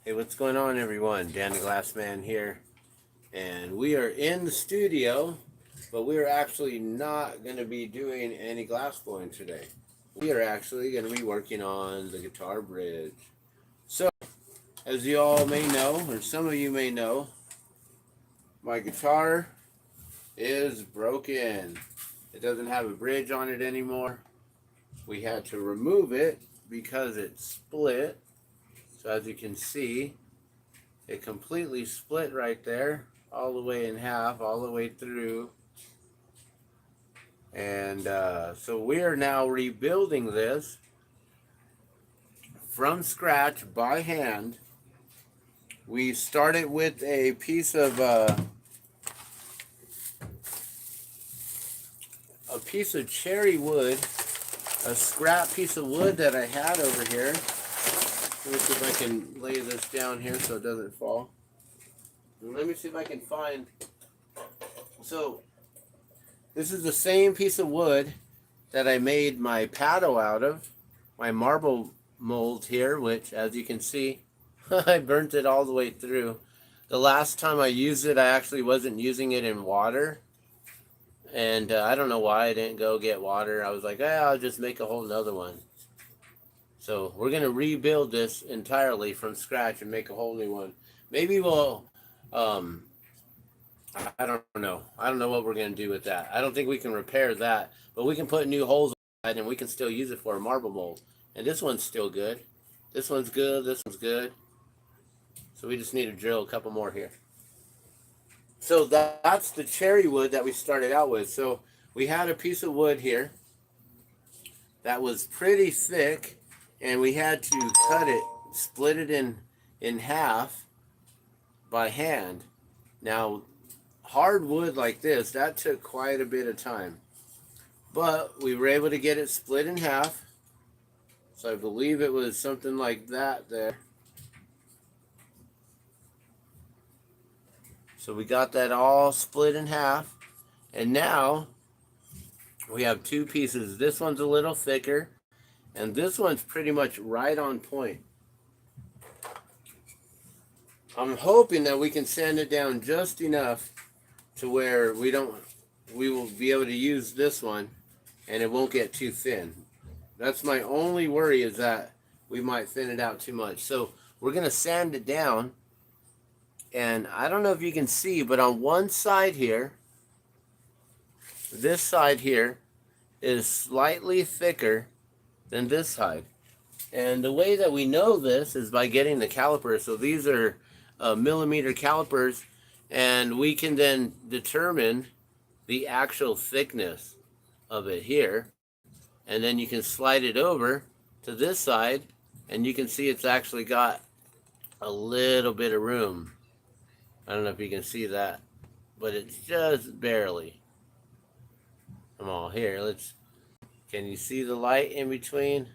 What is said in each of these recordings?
Hey, what's going on, everyone? Dan the Glass Man here, and we are in the studio, but we are actually not going to be doing any glass blowing today. We are actually going to be working on the guitar bridge. So, as you all may know, or some of you may know, my guitar is broken. It doesn't have a bridge on it anymore. We had to remove it because it split. So as you can see, it completely split right there, all the way in half, all the way through. And so we are now rebuilding this from scratch by hand. We started with a piece of cherry wood, a scrap piece of wood that I had over here. Let me see if I can lay this down here so it doesn't fall. And let me see if I can find. So this is the same piece of wood that I made my paddle out of, my marble mold here, which, as you can see, I burnt it all the way through. The last time I used it, I actually wasn't using it in water. And I don't know why I didn't go get water. I was like, I'll just make a whole nother one. So we're going to rebuild this entirely from scratch and make a whole new one. Maybe we'll, I don't know. I don't know what we're going to do with that. I don't think we can repair that, but we can put new holes in it and we can still use it for a marble mold. And this one's still good. This one's good. This one's good. So we just need to drill a couple more here. So that's the cherry wood that we started out with. So we had a piece of wood here that was pretty thick, and we had to cut it, split it in half by hand. Now, hard wood like this, that took quite a bit of time. But we were able to get it split in half. So I believe it was something like that there. So we got that all split in half. And now we have two pieces. This one's a little thicker, and this one's pretty much right on point. I'm hoping that we can sand it down just enough to where we will be able to use this one and it won't get too thin. That's my only worry, is that we might thin it out too much. So we're going to sand it down, and I don't know if you can see, but on one side here, this side here is slightly thicker than this side. And the way that we know this is by getting the calipers. So these are millimeter calipers, and we can then determine the actual thickness of it here. And then you can slide it over to this side, and you can see it's actually got a little bit of room. I don't know if you can see that, but it's just barely. Come on, here, can you see the light in between?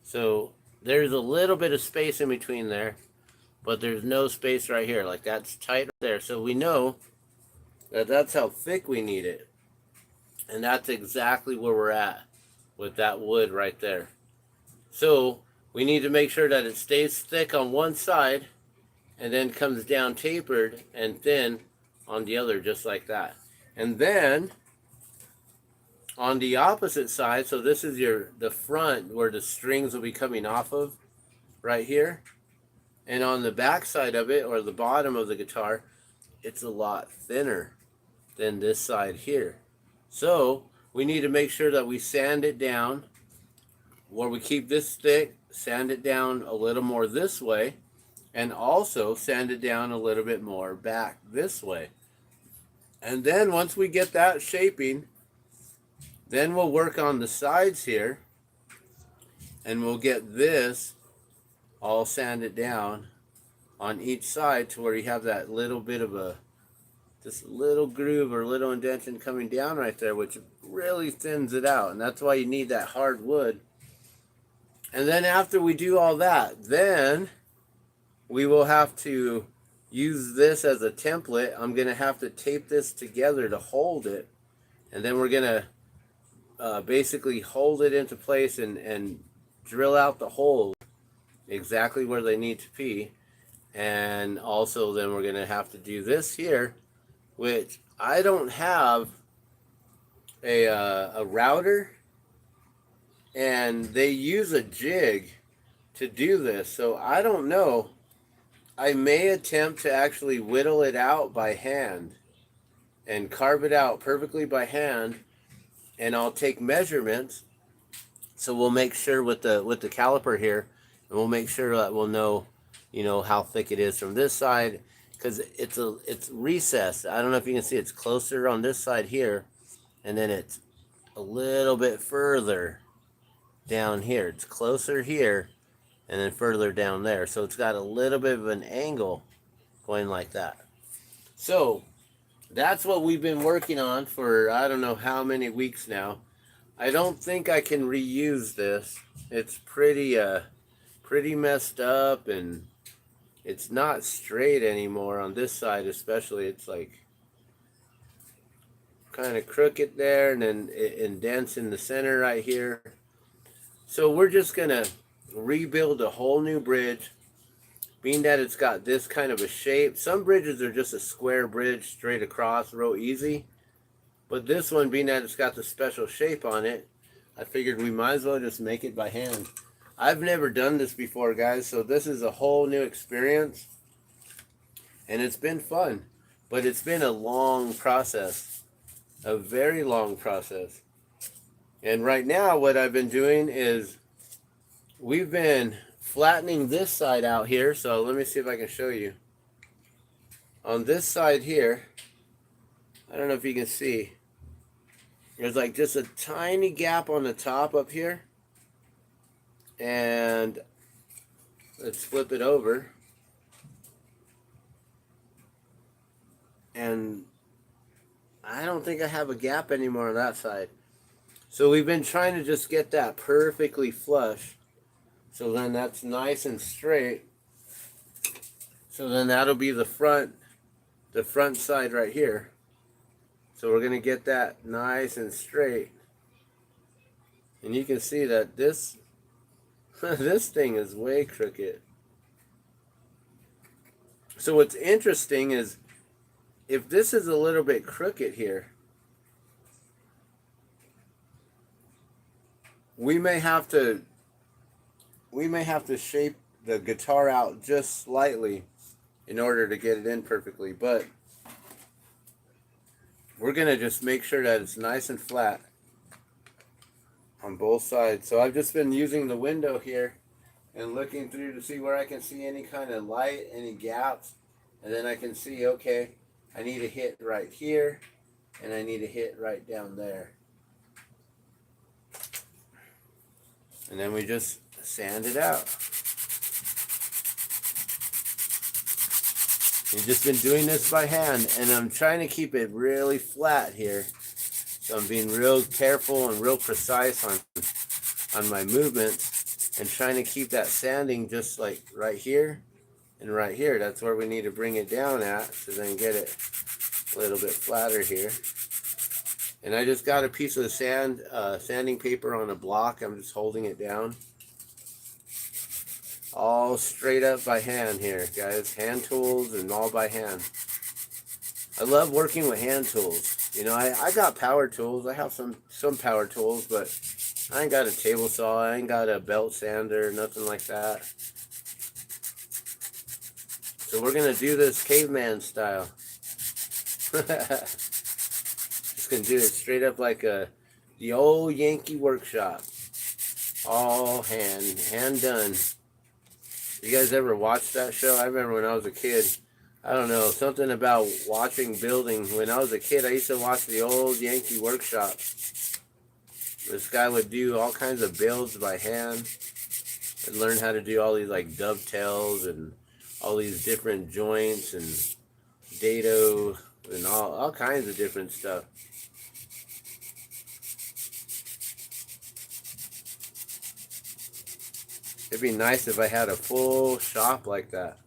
So there's a little bit of space in between there, but there's no space right here. Like, that's tight right there. So we know that that's how thick we need it. And that's exactly where we're at with that wood right there. So we need to make sure that it stays thick on one side and then comes down tapered and thin on the other, just like that. And then on the opposite side, so this is the front where the strings will be coming off of right here. And on the back side of it, or the bottom of the guitar, it's a lot thinner than this side here. So we need to make sure that we sand it down, where we keep this thick, sand it down a little more this way, and also sand it down a little bit more back this way. And then once we get that shaping, then we'll work on the sides here, and we'll get this all sanded down on each side to where you have that little bit of this little groove or little indentation coming down right there, which really thins it out. And that's why you need that hard wood. And then after we do all that, then we will have to use this as a template. I'm going to have to tape this together to hold it. And then we're going to basically hold it into place and drill out the holes exactly where they need to be. And also then we're going to have to do this here, which I don't have a router, and they use a jig to do this. So I don't know. I may attempt to actually whittle it out by hand and carve it out perfectly by hand, and I'll take measurements. So we'll make sure with the caliper here, and we'll make sure that we'll know, how thick it is from this side, because it's recessed. I don't know if you can see, it's closer on this side here, and then it's a little bit further down here. It's closer here, and then further down there. So it's got a little bit of an angle going like that. So that's what we've been working on for I don't know how many weeks now. I don't think I can reuse this. It's pretty messed up, and it's not straight anymore on this side especially. It's like kind of crooked there, and then it indents in the center right here. So we're just gonna rebuild a whole new bridge, being that it's got this kind of a shape. Some bridges are just a square bridge straight across, real easy. But this one, being that it's got the special shape on it, I figured we might as well just make it by hand. I've never done this before, guys, so this is a whole new experience. And it's been fun, but it's been a long process, a very long process. And right now what I've been doing is we've been flattening this side out here. So let me see if I can show you. On this side here, I don't know if you can see, there's like just a tiny gap on the top up here. And let's flip it over. And I don't think I have a gap anymore on that side. So we've been trying to just get that perfectly flush. So then that's nice and straight. So then that'll be the front side right here. So we're going to get that nice and straight. And you can see that this this thing is way crooked. So what's interesting is if this is a little bit crooked here, we may have to shape the guitar out just slightly in order to get it in perfectly, but we're going to just make sure that it's nice and flat on both sides. So I've just been using the window here and looking through to see where I can see any kind of light, any gaps, and then I can see, okay, I need a hit right here, and I need a hit right down there. And then we just sand it out. We've just been doing this by hand, and I'm trying to keep it really flat here. So I'm being real careful and real precise on my movements, and trying to keep that sanding just like right here and right here. That's where we need to bring it down at, so then get it a little bit flatter here. And I just got a piece of sanding paper on a block. I'm just holding it down. All straight up by hand here, guys. Hand tools and all by hand. I love working with hand tools. I got power tools. I have some power tools, but I ain't got a table saw. I ain't got a belt sander, nothing like that. So we're going to do this caveman style. Just going to do it straight up like the old Yankee workshop. All hand done. You guys ever watch that show? I remember when I was a kid. I don't know, something about watching building. When I was a kid, I used to watch the old Yankee workshop. This guy would do all kinds of builds by hand and learn how to do all these like dovetails and all these different joints and dado and all kinds of different stuff. It'd be nice if I had a full shop like that.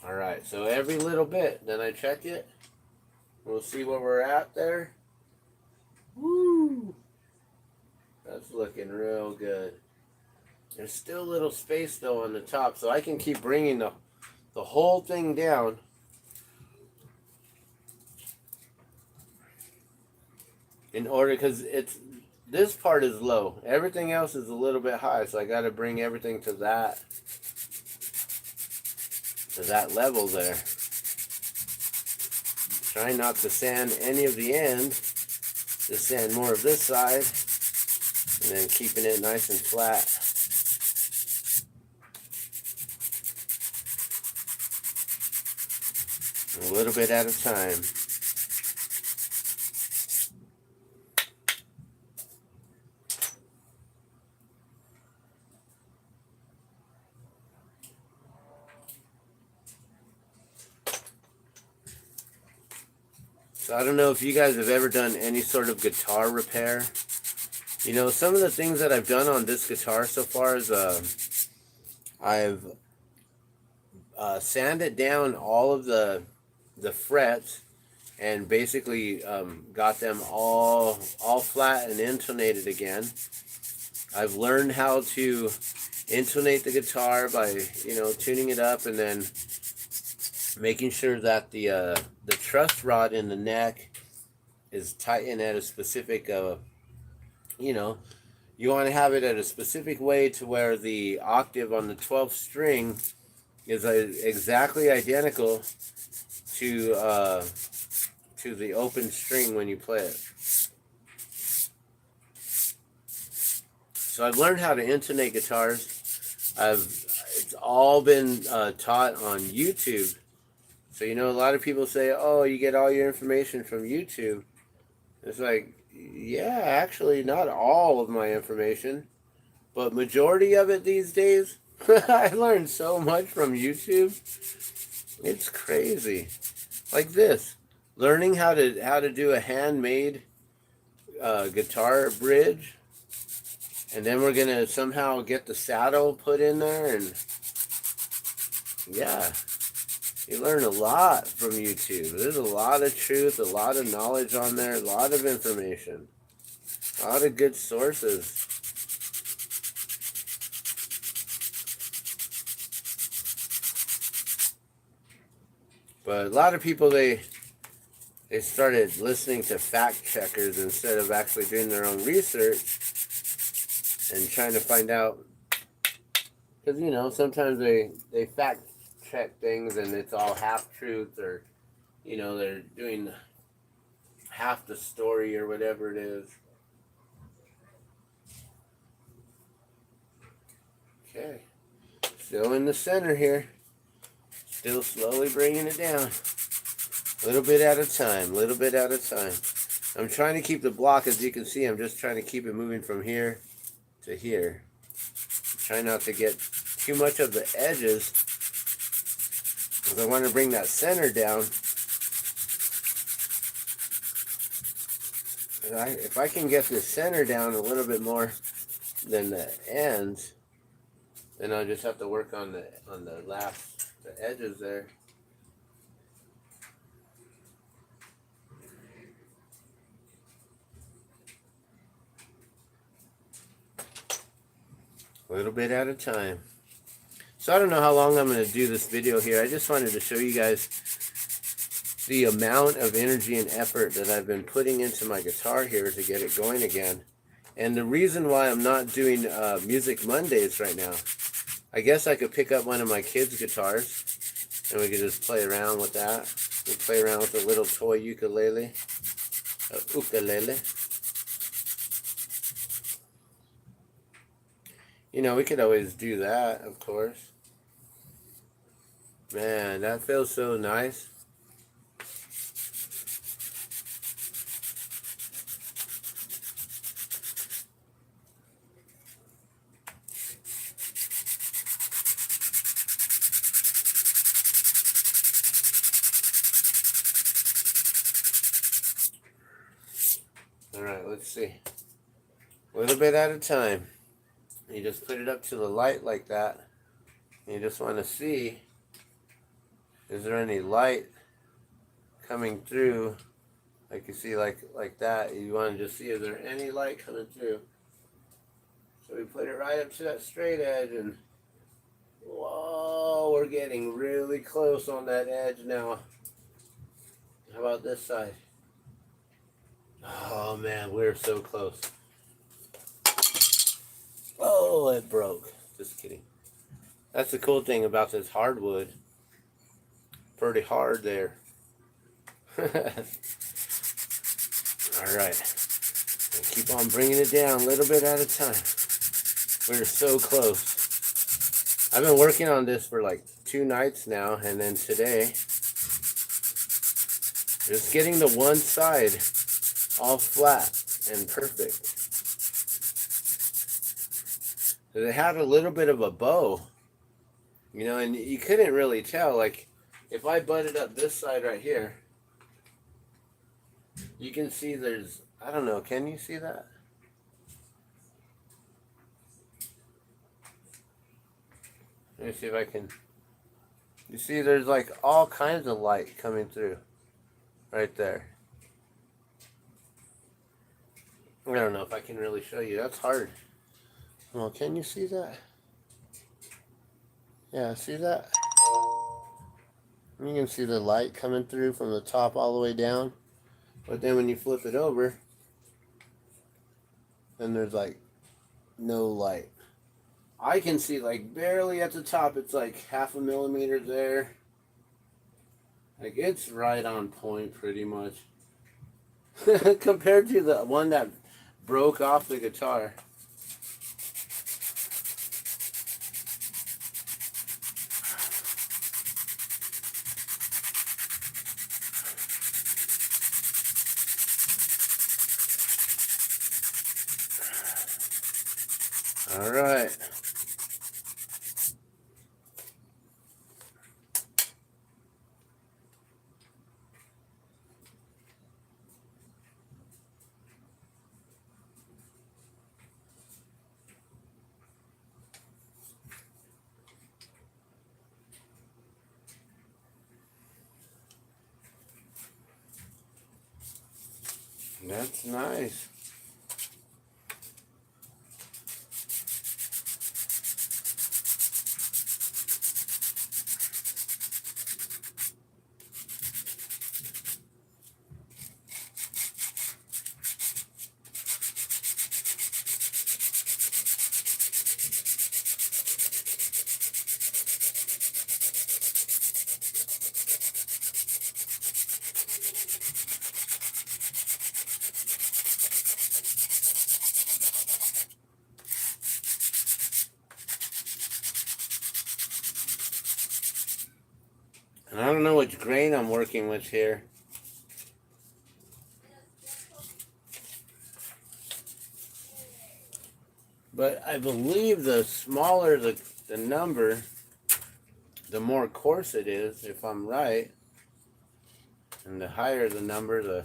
Alright, so every little bit, then I check it. We'll see where we're at there. Woo! That's looking real good. There's still a little space though on the top, so I can keep bringing the whole thing down. In order, because this part is low. Everything else is a little bit high, so I got to bring everything to that level there. Try not to sand any of the end. Just sand more of this side, and then keeping it nice and flat. A little bit at a time. So I don't know if you guys have ever done any sort of guitar repair. You know, some of the things that I've done on this guitar so far is I've sanded down all of the frets and basically got them all flat and intonated again. I've learned how to intonate the guitar by, you know, tuning it up and then making sure that the truss rod in the neck is tightened at a specific, you know, you want to have it at a specific way to where the octave on the 12th string is exactly identical to the open string when you play it. So I've learned how to intonate guitars. It's all been taught on YouTube. So, you know, a lot of people say, oh, you get all your information from YouTube. It's like, yeah, actually not all of my information, but majority of it these days. I learned so much from YouTube. It's crazy. Like this, learning how to do a handmade guitar bridge, and then we're gonna somehow get the saddle put in there, and yeah, you learn a lot from YouTube. There's a lot of truth, a lot of knowledge on there, a lot of information, a lot of good sources. But a lot of people, they started listening to fact checkers instead of actually doing their own research and trying to find out, because, you know, sometimes they fact check things and it's all half truth, or, you know, they're doing half the story or whatever it is. Okay, still in the center here, still slowly bringing it down, little bit at a time, little bit at a time. I'm trying to keep the block, as you can see, I'm just trying to keep it moving from here to here. Try not to get too much of the edges, because I want to bring that center down. If I can get the center down a little bit more than the ends, then I'll just have to work on the edges there. A little bit at a time. So I don't know how long I'm going to do this video here. I just wanted to show you guys the amount of energy and effort that I've been putting into my guitar here to get it going again. And the reason why I'm not doing Music Mondays right now, I guess I could pick up one of my kids' guitars and we could just play around with that. We play around with a little toy ukulele. You know, we could always do that, of course. Man, that feels so nice. Alright, let's see. A little bit at a time. You just put it up to the light like that. And you just want to see, is there any light coming through? Like you see, like that. You want to just see, is there any light coming through? So we put it right up to that straight edge, and whoa, we're getting really close on that edge now. How about this side? Oh man, we're so close. Oh, it broke. Just kidding. That's the cool thing about this hardwood. Pretty hard there. Alright. Keep on bringing it down a little bit at a time. We're so close. I've been working on this for like 2 nights now, and then today, just getting the one side all flat and perfect. It had a little bit of a bow, you know, and you couldn't really tell. Like, if I butted up this side right here, you can see there's, I don't know, can you see that? Let me see if I can. You see there's like all kinds of light coming through right there. I don't know if I can really show you. That's hard. Well, can you see that? Yeah, see that? You can see the light coming through from the top all the way down. But then when you flip it over, then there's like no light. I can see like barely at the top. It's like 0.5 millimeter there. Like it's right on point pretty much. Compared to the one that broke off the guitar. All right. That's nice. And I don't know which grain I'm working with here. But I believe the smaller the number, the more coarse it is, if I'm right. And the higher the number, the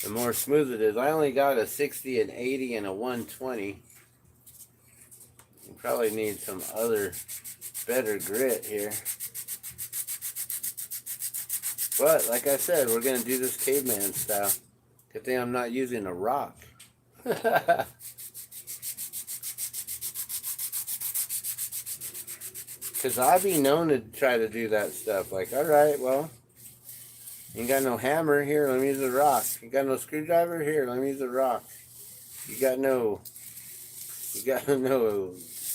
more smooth it is. I only got a 60, an 80, and a 120. You probably need some other better grit here. But, like I said, we're going to do this caveman style. Good thing I'm not using a rock. Because I be known to try to do that stuff. Like, alright, well, you ain't got no hammer, here, let me use a rock. You got no screwdriver, here, let me use a rock. You got no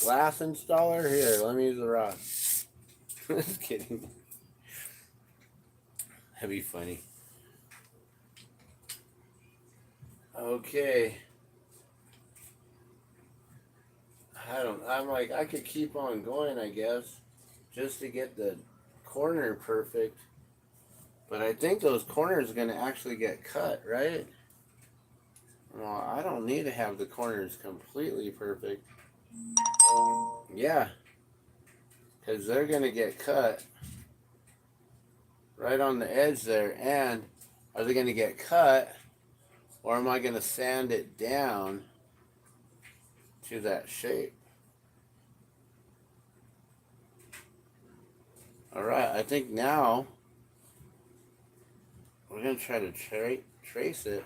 glass installer, here, let me use a rock. Just kidding. That'd be funny. Okay. I'm like, I could keep on going, I guess, just to get the corner perfect. But I think those corners are going to actually get cut, right? Well, I don't need to have the corners completely perfect. Yeah. Because they're going to get cut right on the edge there. And are they going to get cut, or am I going to sand it down to that shape? Alright, I think now we're going to try to trace it.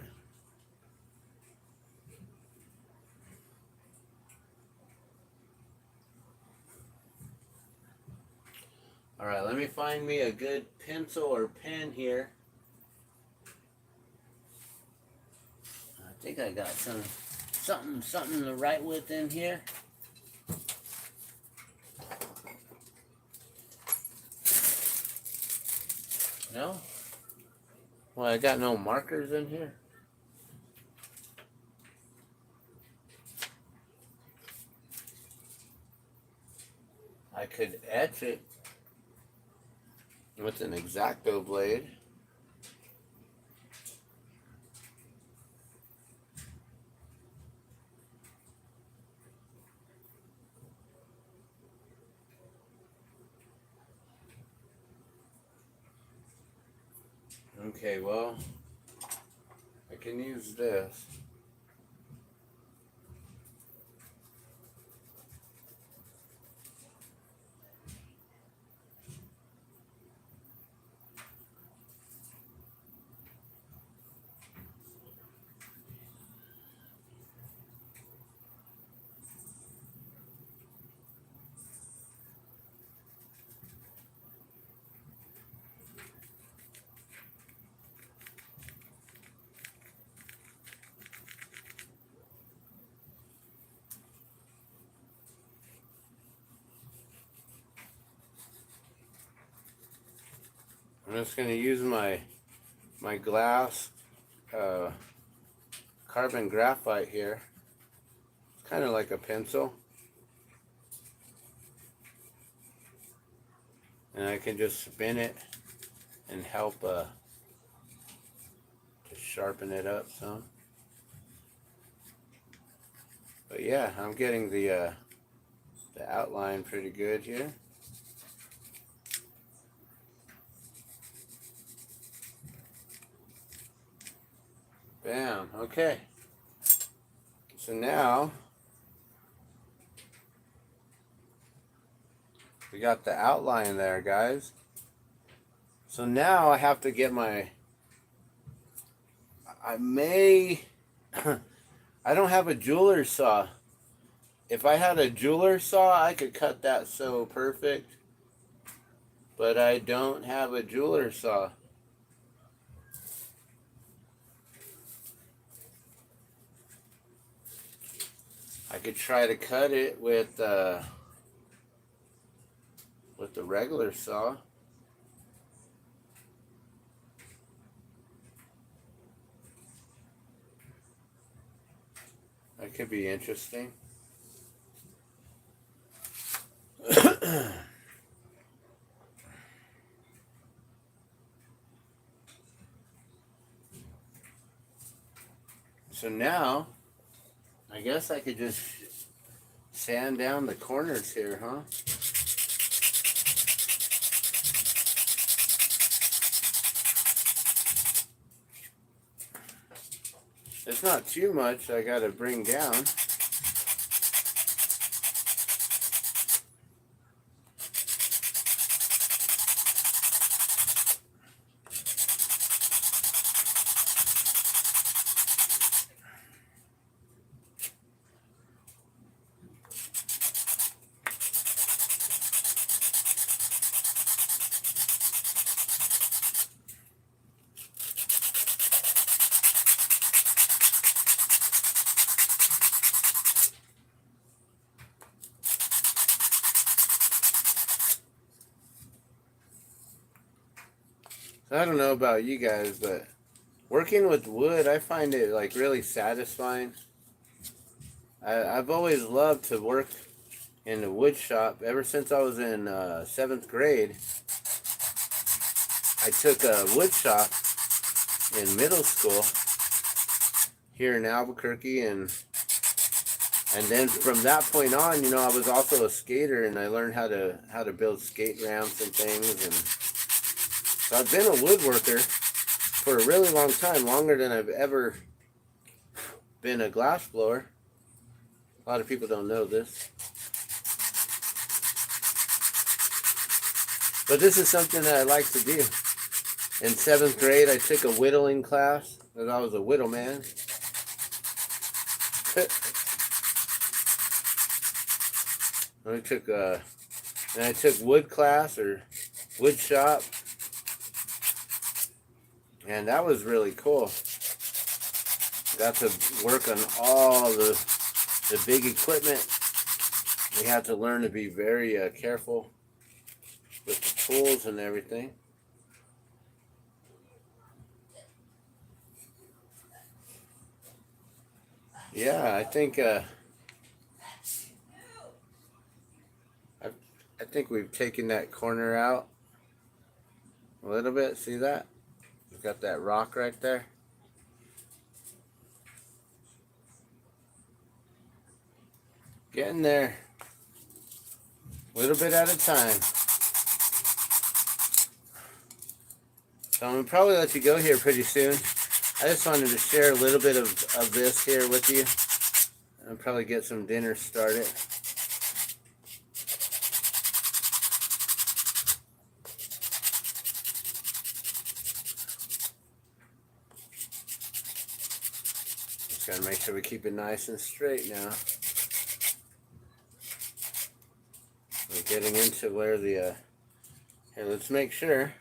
Alright, let me find me a good pencil or pen here. I think I got something to write with in here. No? Well, I got no markers in here. I could etch it with an X-Acto blade. Okay, well, I can use this. I'm just going to use my glass carbon graphite here. It's kind of like a pencil. And I can just spin it and help to sharpen it up some. But yeah, I'm getting the outline pretty good here. Bam, okay. So now we got the outline there, guys. So now I have to get I don't have a jeweler's saw. If I had a jeweler's saw, I could cut that so perfect. But I don't have a jeweler's saw. I could try to cut it with the regular saw. That could be interesting. So now, I guess I could just sand down the corners here, huh? It's not too much I gotta bring down. I don't know about you guys, but working with wood, I find it like really satisfying. I've always loved to work in the wood shop. Ever since I was in 7th grade, I took a wood shop in middle school here in Albuquerque, and then from that point on, you know, I was also a skater, and I learned how to build skate ramps and things, and so I've been a woodworker for a really long time, longer than I've ever been a glass blower. A lot of people don't know this. But this is something that I like to do. In 7th grade, I took a whittling class, because I was a whittle man. I took wood class, or wood shop, and that was really cool. Got to work on all the big equipment. We had to learn to be very careful with the tools and everything. Yeah, I think I think we've taken that corner out a little bit. See that? We've got that rock right there. Getting there. A little bit at a time. So I'm going to probably let you go here pretty soon. I just wanted to share a little bit of this here with you. I'll probably get some dinner started. Just got to make sure we keep it nice and straight now. We're getting into where the... here, let's make sure.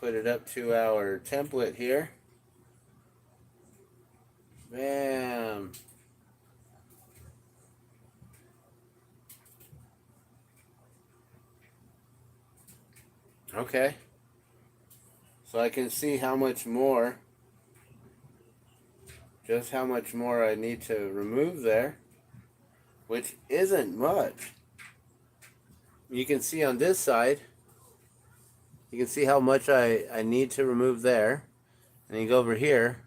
Put it up to our template here. Bam. Okay. So I can see how much more, just how much more I need to remove there, which isn't much. You can see on this side, you can see how much I need to remove there. And you go over here,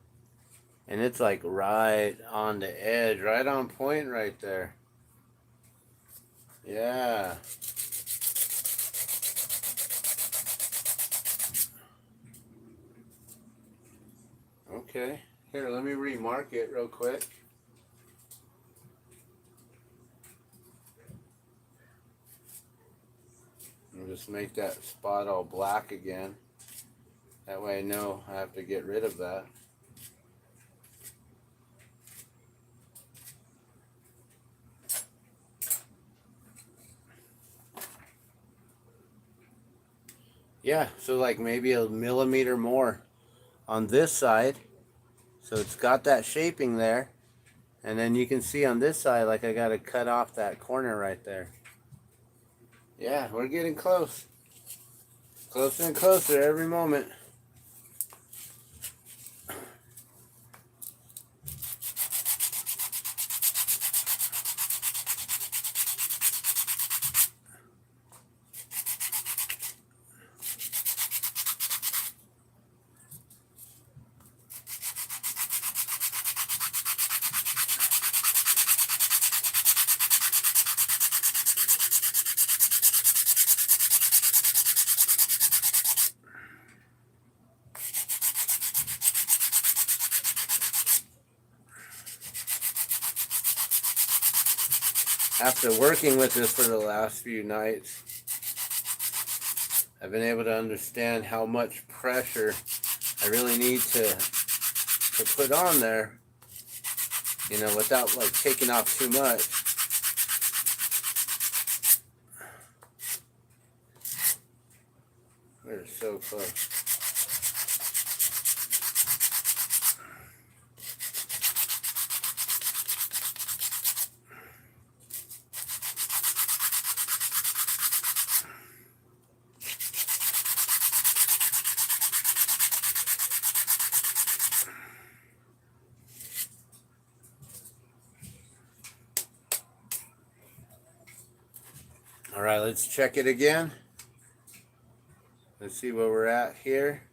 and it's like right on the edge, right on point right there. Yeah. Okay. Here, let me remark it real quick. And just make that spot all black again. That way I know I have to get rid of that. Yeah, so like maybe a millimeter more on this side. So it's got that shaping there. And then you can see on this side, like I got to cut off that corner right there. Yeah, we're getting close. Closer and closer every moment. After working with this for the last few nights, I've been able to understand how much pressure I really need to put on there, you know, without like taking off too much. We're so close. All right, let's check it again. Let's see where we're at here.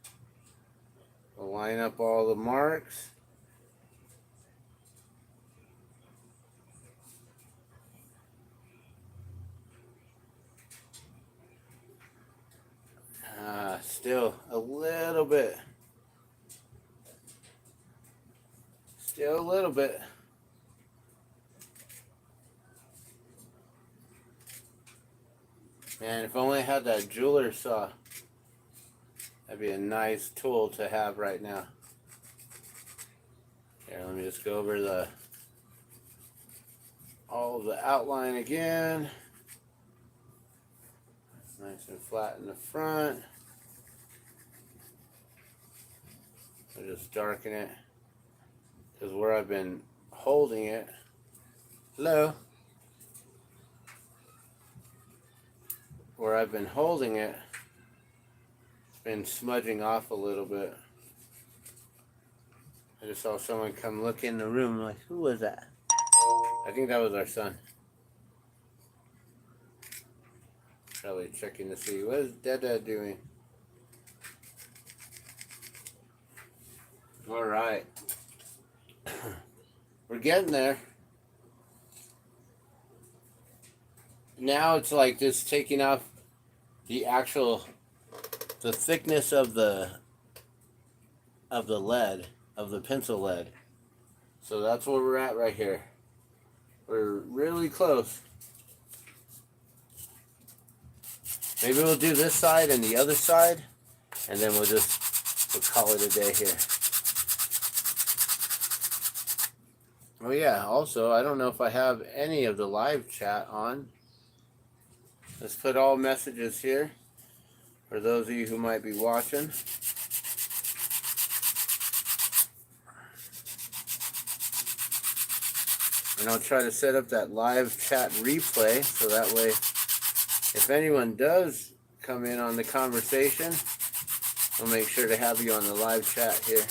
We'll line up all the marks. Still a little bit. Still a little bit. Man, if only I had that jeweler saw. That'd be a nice tool to have right now. Here, let me just go over all of the outline again. Nice and flat in the front. I'll just darken it, because where I've been holding it, hello? Where I've been holding it, it's been smudging off a little bit. I just saw someone come look in the room, like, who was that? I think that was our son. Probably checking to see, what is Dada doing? Alright. We're getting there. Now it's like just taking off the thickness of the lead, of the pencil lead. So that's where we're at right here. We're really close. Maybe we'll do this side and the other side, and then we'll call it a day here. Oh yeah, also, I don't know if I have any of the live chat on. Let's put all messages here for those of you who might be watching. And I'll try to set up that live chat replay, so that way if anyone does come in on the conversation, I'll make sure to have you on the live chat here.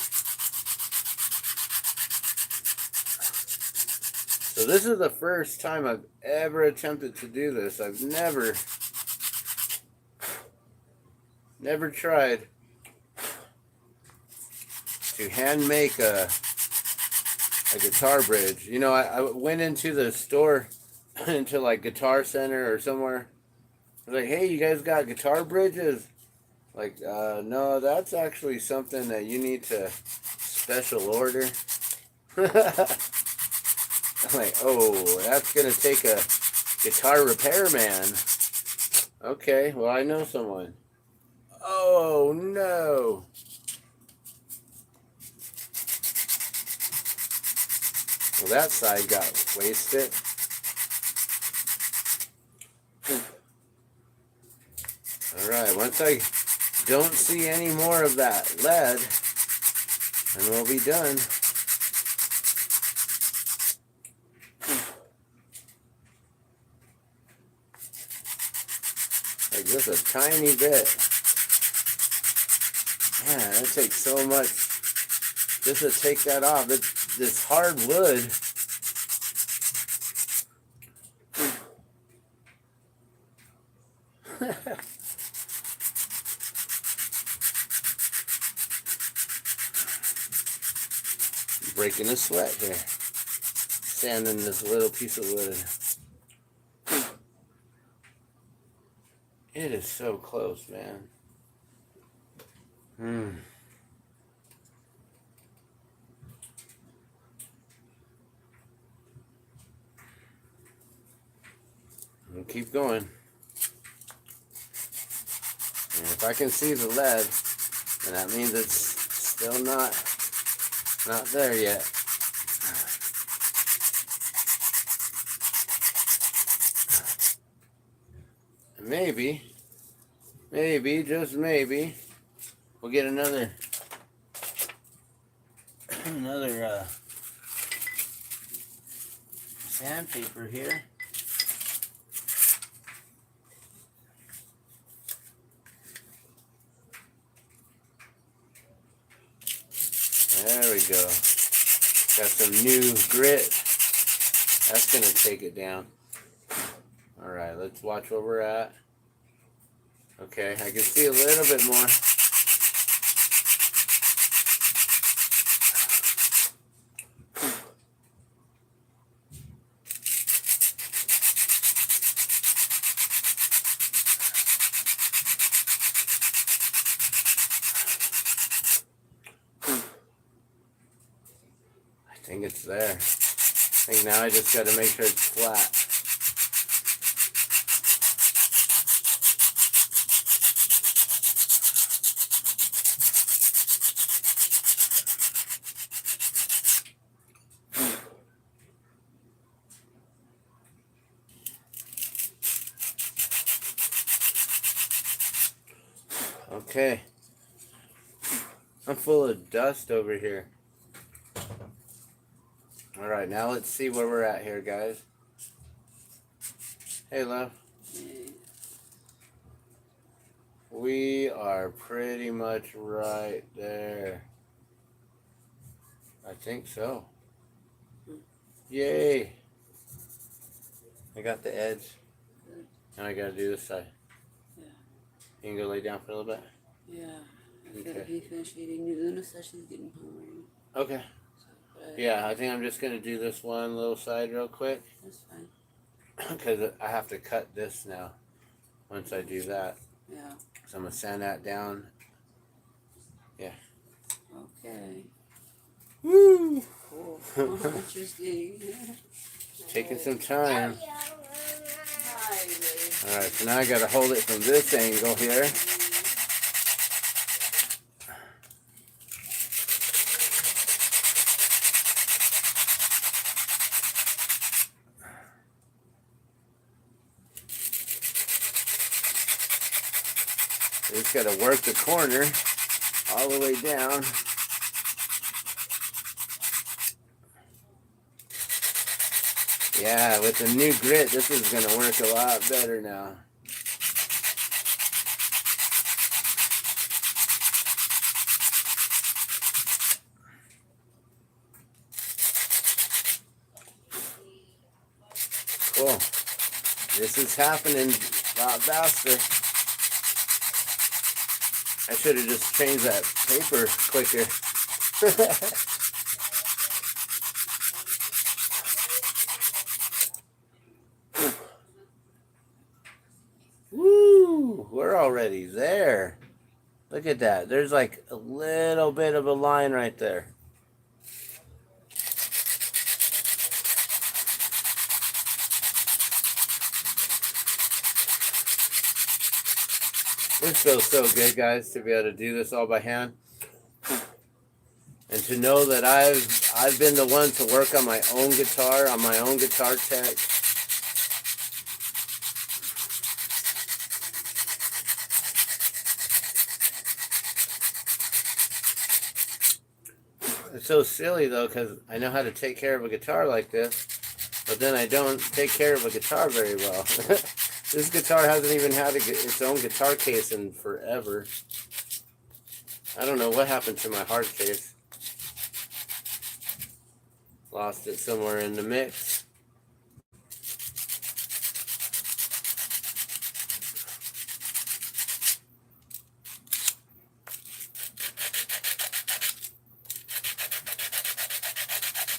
So this is the first time I've ever attempted to do this. I've never tried to hand make a guitar bridge. You know, I went into the store, into like Guitar Center or somewhere. I was like, hey, you guys got guitar bridges? Like, no, that's actually something that you need to special order. I'm like, oh, that's going to take a guitar repairman. Okay, well, I know someone. Oh, no. Well, that side got wasted. Alright, once I don't see any more of that lead, then we'll be done. Like just a tiny bit. Man, it takes so much just to take that off. This hard wood. Breaking a sweat here. Sanding this little piece of wood. It is so close, man. We'll keep going. And if I can see the lead, then that means it's still not there yet. Maybe, just maybe, we'll get another sandpaper here. There we go. Got some new grit. That's going to take it down. Alright, let's watch where we're at. Okay, I can see a little bit more. I think it's there. I think now I just got to make sure it's flat. Okay. I'm full of dust over here. Alright, now let's see where we're at here, guys. Hey, love. We are pretty much right there. I think so. Yay! I got the edge. And I gotta do this side. Yeah. You can go lay down for a little bit? Yeah. After Okay. he finished eating, Luna said she's getting hungry. Okay. Yeah, I think I'm just gonna do this one little side real quick. That's fine. Because I have to cut this now once I do that. Yeah. So I'm gonna sand that down. Yeah. Okay. Woo! Cool. Interesting. Taking some time. Hi, baby. Alright, so now I gotta hold it from this angle here. Just gotta work the corner all the way down. Yeah, with the new grit, this is gonna work a lot better now. Cool. This is happening a lot faster. I should have just changed that paper quicker. Woo! We're already there. Look at that. There's like a little bit of a line right there. It feels so good, guys, to be able to do this all by hand. And to know that I've been the one to work on my own guitar, on my own guitar tech. It's so silly though, because I know how to take care of a guitar like this, but then I don't take care of a guitar very well. This guitar hasn't even had its own guitar case in forever. I don't know what happened to my hard case. Lost it somewhere in the mix.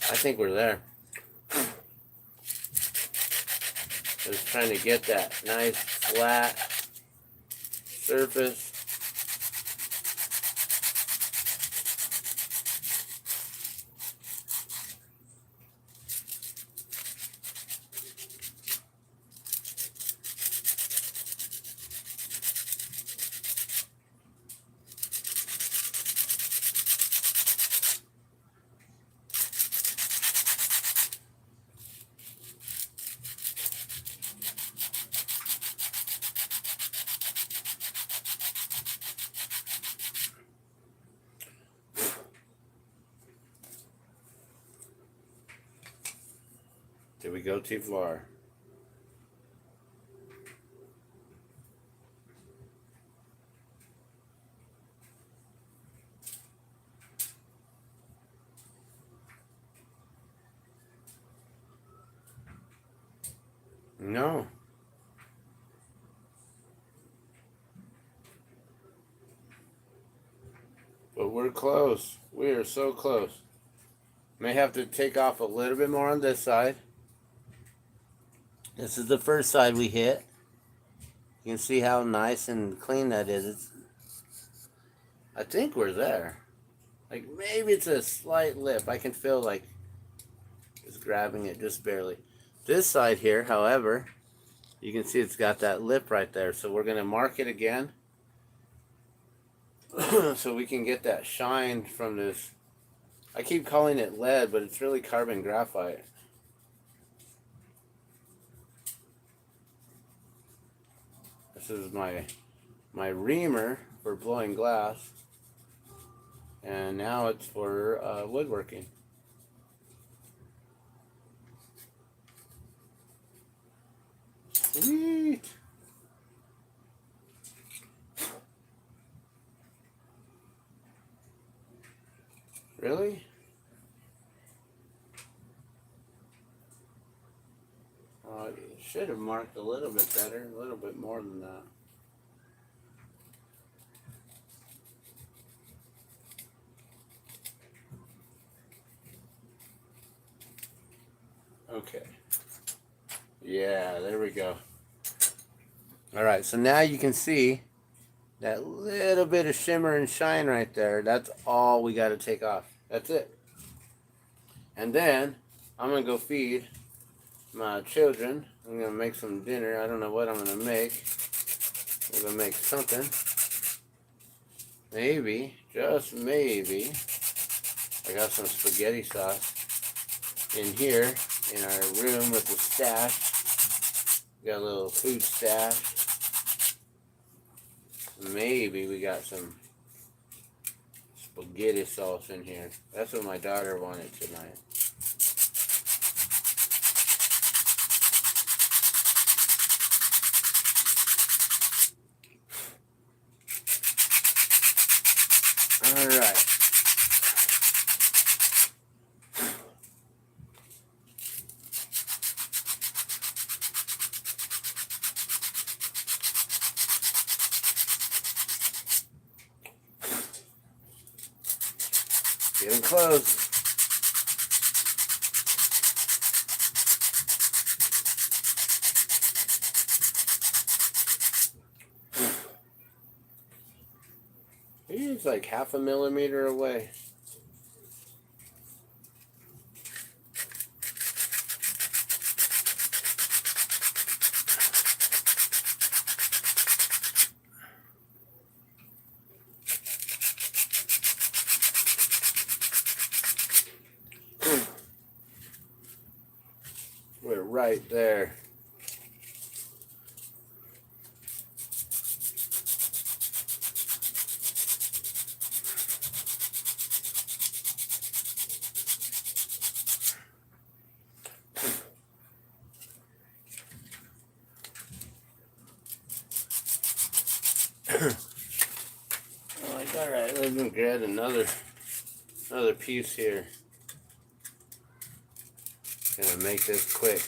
I think we're there. Just trying to get that nice flat surface. Did we go too far? No. But we're close. We are so close. May have to take off a little bit more on this side. This is the first side we hit. You can see how nice and clean that is. I think we're there. Like maybe it's a slight lip. I can feel like it's grabbing it just barely. This side here, however, you can see it's got that lip right there. So we're going to mark it again. So we can get that shine from this. I keep calling it lead, but it's really carbon graphite. This is my my reamer for blowing glass, and now it's for woodworking. Sweet. Really? It should have marked a little bit better, a little bit more than that. Okay. Yeah, there we go. All right, so now you can see that little bit of shimmer and shine right there. That's all we got to take off. That's it. And then I'm going to go feed my children. I'm going to make some dinner. I don't know what I'm going to make. I'm going to make something. Maybe, just maybe, I got some spaghetti sauce in here in our room with the stash. Got a little food stash. Maybe we got some spaghetti sauce in here. That's what my daughter wanted tonight. All right. Getting close. He's like half a millimeter away. We're right there. Like, all right, let me get another piece here. Gonna make this quick.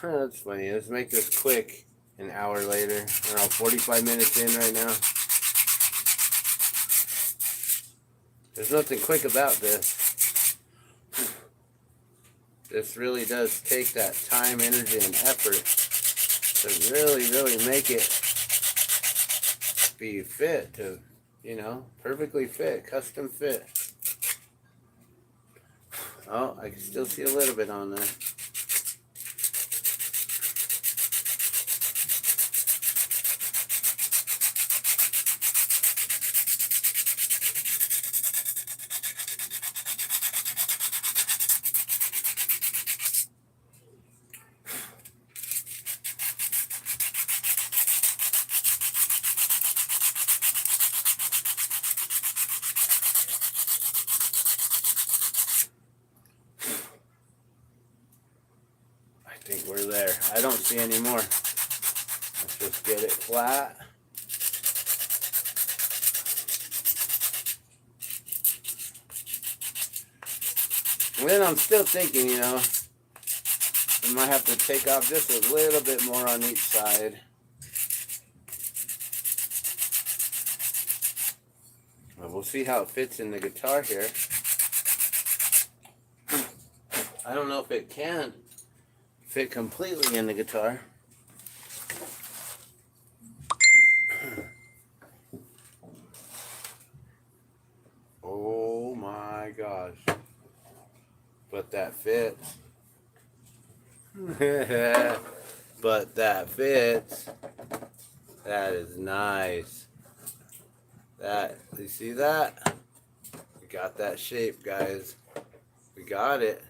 That's funny. Let's make this quick. An hour later, around 45 minutes in right now. There's nothing quick about this. This really does take that time, energy, and effort to really make it be fit to, perfectly fit, custom fit. Oh, I can still see a little bit on there. I think we're there. I don't see any more. Let's just get it flat. And then I'm still thinking, we might have to take off just a little bit more on each side. Well, we'll see how it fits in the guitar here. I don't know if it can fit completely in the guitar. Oh my gosh. But that fits. But that fits. That is nice. You see that? We got that shape, guys. We got it.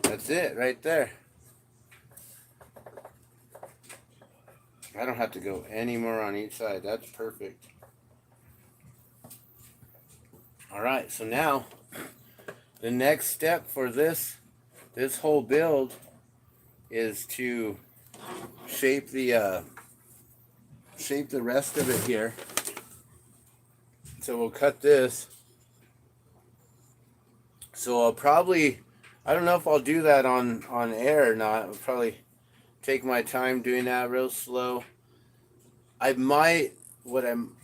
That's it right there. I don't have to go any more on each side. That's perfect. Alright, so now the next step for this whole build is to shape the rest of it here. So we'll cut this. So I'll probably, I don't know if I'll do that on air or not. I'll probably take my time doing that real slow. I might, I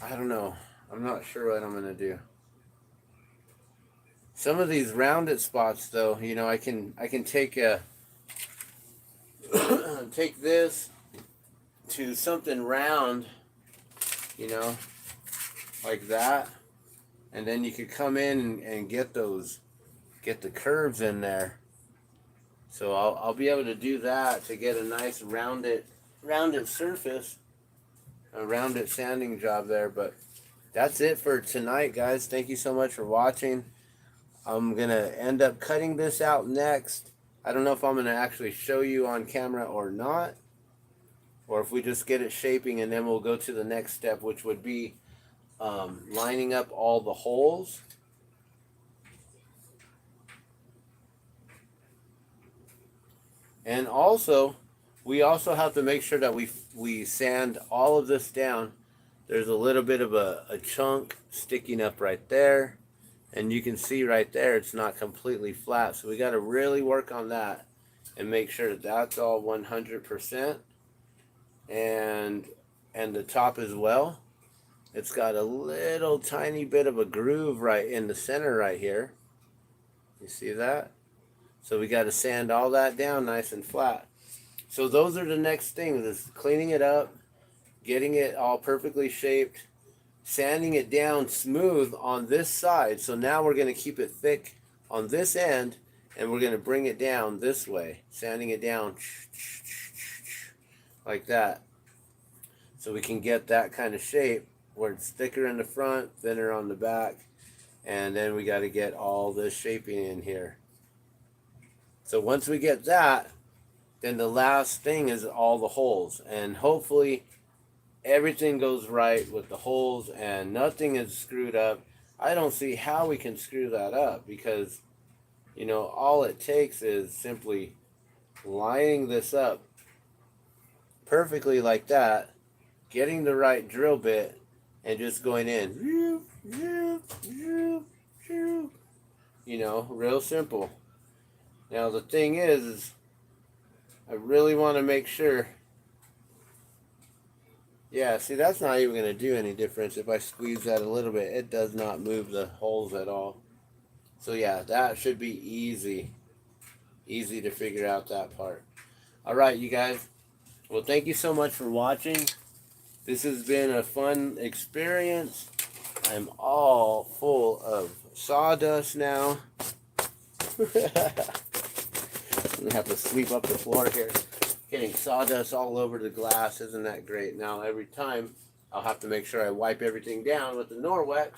don't know. I'm not sure what I'm going to do. Some of these rounded spots though, you know, I can take take this to something round, you know, like that. And then you could come in and get the curves in there. So I'll be able to do that to get a nice rounded surface, a rounded sanding job there. But that's it for tonight, guys. Thank you so much for watching. I'm going to end up cutting this out next. I don't know if I'm going to actually show you on camera or not, or if we just get it shaping and then we'll go to the next step, which would be lining up all the holes. And also, we also have to make sure that we sand all of this down. There's a little bit of a chunk sticking up right there. And you can see right there, it's not completely flat. So we got to really work on that and make sure that that's all 100%. And the top as well. It's got a little tiny bit of a groove right in the center right here. You see that? So we got to sand all that down nice and flat. So those are the next things, is cleaning it up, getting it all perfectly shaped, sanding it down smooth on this side. So now we're going to keep it thick on this end, and we're going to bring it down this way, sanding it down like that. So we can get that kind of shape where it's thicker in the front, thinner on the back, and then we got to get all this shaping in here. So once we get that, then the last thing is all the holes, and hopefully everything goes right with the holes and nothing is screwed up. I don't see how we can screw that up, because, you know, all it takes is simply lining this up perfectly like that, getting the right drill bit, and just going in. You know, real simple. Now the thing is I really want to make sure. Yeah, see, that's not even going to do any difference. If I squeeze that a little bit, it does not move the holes at all. So yeah, that should be easy to figure out that part. Alright, you guys, well, thank you so much for watching. This has been a fun experience. I'm all full of sawdust now. I'm gonna have to sweep up the floor here. Getting sawdust all over the glass, isn't that great? Now every time I'll have to make sure I wipe everything down with the Norwex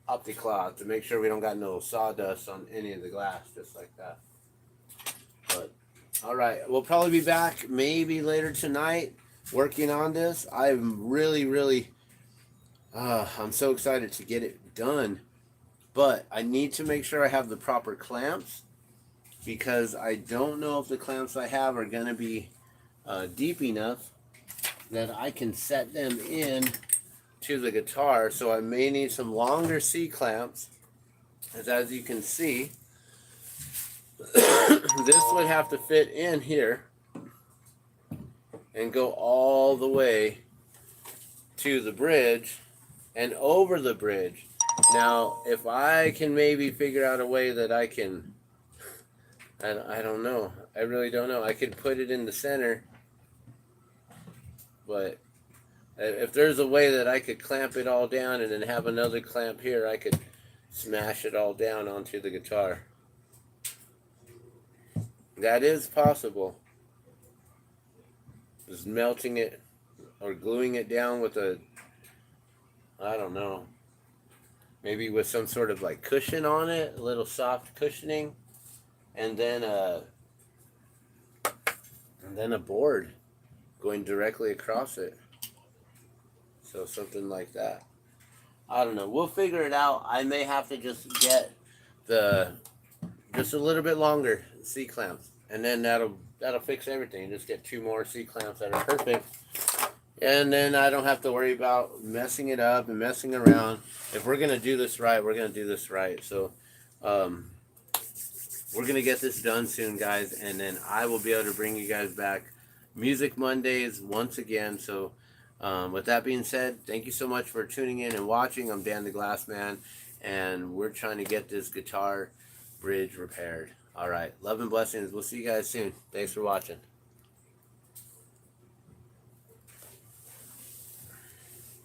OptiCloth to make sure we don't got no sawdust on any of the glass, just like that. But alright, we'll probably be back maybe later tonight working on this. I'm really I'm so excited to get it done, but I need to make sure I have the proper clamps, because I don't know if the clamps I have are going to be deep enough that I can set them in to the guitar. So I may need some longer C-clamps, as you can see, this would have to fit in here and go all the way to the bridge and over the bridge. Now, if I can maybe figure out a way that I can, I don't know. I really don't know. I could put it in the center, but if there's a way that I could clamp it all down and then have another clamp here, I could smash it all down onto the guitar. That is possible. Just melting it or gluing it down with a, I don't know, maybe with some sort of like cushion on it, a little soft cushioning, and then a board going directly across it. So something like that. I don't know. We'll figure it out. I may have to just get just a little bit longer C clamps, and then that'll fix everything. Just get 2 more C clamps that are perfect, and then I don't have to worry about messing it up and messing around. If we're gonna do this right, we're gonna do this right. So, we're gonna get this done soon, guys, and then I will be able to bring you guys back Music Mondays once again. So, with that being said, thank you so much for tuning in and watching. I'm Dan the Glass Man, and we're trying to get this guitar bridge repaired. All right, love and blessings. We'll see you guys soon. Thanks for watching.